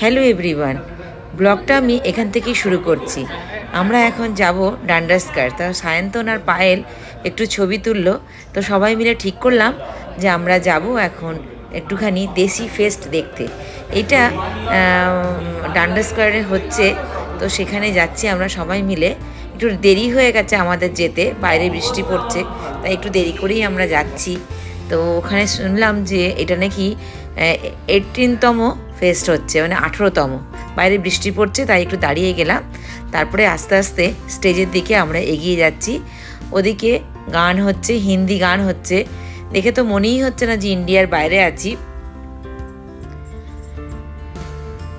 Hello everyone, ব্লগটা আমি এখান থেকেই শুরু করছি। আমরা এখন যাব ডান্ডাস্কার। তা সায়ন্তন আর পায়েল একটু ছবি তুললো, তো সবাই মিলে ঠিক করলাম যে আমরা যাব এখন একটুখানি দেশি ফেস্ট দেখতে। এটা ডান্ডাস্কারে হচ্ছে, তো সেখানে যাচ্ছি আমরা সবাই মিলে। একটু দেরি হয়ে গেছে আমাদের যেতে, বাইরে বৃষ্টি পড়ছে, তাই একটু দেরি করেই আমরা যাচ্ছি। তো ওখানে শুনলাম যে এটা নাকি 18তম ফেস্ট হচ্ছে, মানে 18তম। বাইরে বৃষ্টি পড়ছে তাই একটু দাঁড়িয়ে গেলাম। তারপরে আস্তে আস্তে স্টেজের দিকে আমরা এগিয়ে যাচ্ছি। ওদিকে গান হচ্ছে, হিন্দি গান হচ্ছে, দেখে তো মনেই হচ্ছে না যে ইন্ডিয়ার বাইরে আছি।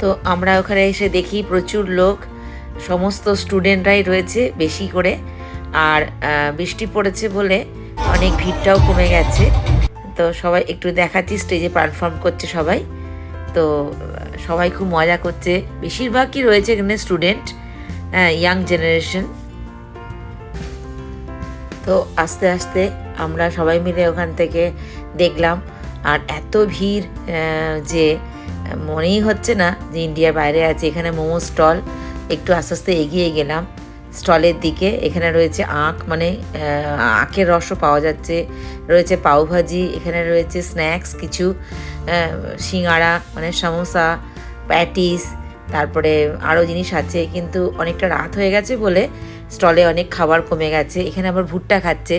তো আমরা ওখানে এসে দেখি প্রচুর লোক, সমস্ত স্টুডেন্টরাই রয়েছে বেশি করে। আর বৃষ্টি পড়েছে বলে অনেক ভিড়টাও কমে গেছে। তো সবাই একটু দেখাচ্ছি, স্টেজে পারফর্ম করছে সবাই। তো সবাই খুব মজা করছে, বেশিরভাগই রয়েছে এখানে স্টুডেন্ট, ইয়াং জেনারেশন। তো আস্তে আস্তে আমরা সবাই মিলে ওখান থেকে দেখলাম। আর এত ভিড় যে মনেই হচ্ছে না যে ইন্ডিয়ার বাইরে আছে। এখানে মোমো স্টল, একটু আস্তে আস্তে এগিয়ে গেলাম স্টলের দিকে। এখানে রয়েছে আখ, মানে আখের রসও পাওয়া যাচ্ছে, রয়েছে পাউভাজি, এখানে রয়েছে স্ন্যাক্স কিছু, সিঙ্গাড়া মানে সমোসা, প্যাটিস, তারপরে আরও জিনিস আছে। কিন্তু অনেকটা রাত হয়ে গেছে বলে স্টলে অনেক খাবার কমে গেছে। এখানে আবার ভুট্টা খাচ্ছে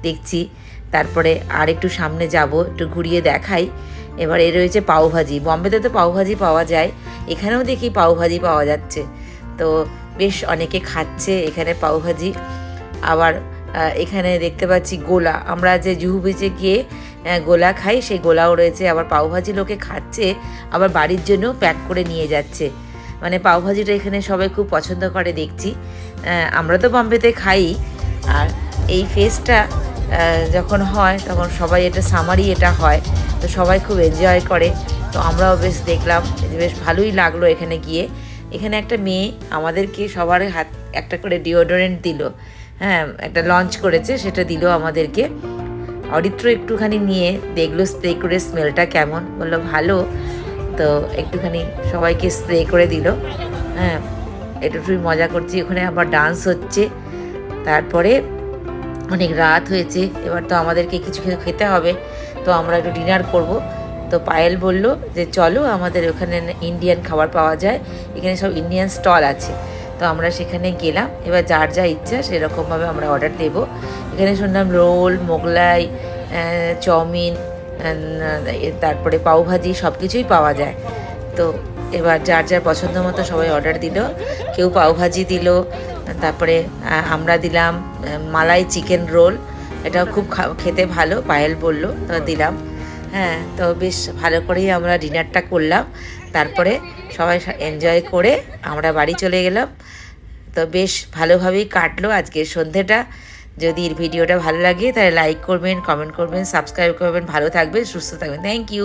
দেখছি। তারপরে আর একটু সামনে যাব, একটু ঘুরিয়ে দেখাই। এবার এ রয়েছে পাউভাজি। বম্বেতে তো পাউভাজি পাওয়া যায়, এখানেও দেখি পাউভাজি পাওয়া যাচ্ছে। তো বেশ অনেকে খাচ্ছে এখানে পাউভাজি। আবার এখানে দেখতে পাচ্ছি গোলা, আমরা যে জুহু বিচে গিয়ে গোলা খাই, সেই গোলাও রয়েছে। আবার পাউভাজি লোকে খাচ্ছে, আবার বাড়ির জন্যও প্যাক করে নিয়ে যাচ্ছে। মানে পাউভাজিটা এখানে সবাই খুব পছন্দ করে দেখছি। আমরা তো বম্বেতে খাই। আর এই ফেস্টটা যখন হয় তখন সবাই, এটা সামারি এটা হয়, তো সবাই খুব এনজয় করে। তো আমরাও বেশ দেখলাম, বেশ ভালোই লাগলো এখানে গিয়ে। এখানে একটা মেয়ে আমাদেরকে সবার হাত একটা করে ডিওডোরেন্ট দিল, হ্যাঁ একটা লঞ্চ করেছে, সেটা দিল আমাদেরকে। অরিত্র একটুখানি নিয়ে দেখলো স্প্রে করে স্মেলটা কেমন, বললো ভালো। তো একটুখানি সবাইকে স্প্রে করে দিল। হ্যাঁ, একটুই মজা করছি। ওখানে আবার ডান্স হচ্ছে। তারপরে অনেক রাত হয়েছে, এবার তো আমাদেরকে কিছু খেতে হবে। তো আমরা একটু ডিনার করব। তো পায়েল বলল যে চলো, আমাদের ওখানে ইন্ডিয়ান খাবার পাওয়া যায়, এখানে সব ইন্ডিয়ান স্টল আছে। তো আমরা সেখানে গেলাম। এবার যার যা ইচ্ছা সেরকমভাবে আমরা অর্ডার দেব। এখানে শুনলাম রোল, মোগলাই, চাউমিন, তারপরে পাউভাজি সব কিছুই পাওয়া যায়। তো এবার যার যার পছন্দ মতো সবাই অর্ডার দিল। কেউ পাউভাজি দিল, তারপরে আমরা দিলাম মালাই চিকেন রোল, এটাও খুব খেতে ভালো পায়েল বলল, তো দিলাম। হ্যাঁ, তো বেশ ভালো করেই আমরা ডিনারটা করলাম। তারপরে সবাই এনজয় করে আমরা বাড়ি চলে গেলাম। তো বেশ ভালোভাবেই কাটলো আজকের সন্ধেটা। যদি ভিডিওটা ভালো লাগে তাহলে লাইক করবেন, কমেন্ট করবেন, সাবস্ক্রাইব করবেন। ভালো থাকবেন, সুস্থ থাকবেন। Thank you.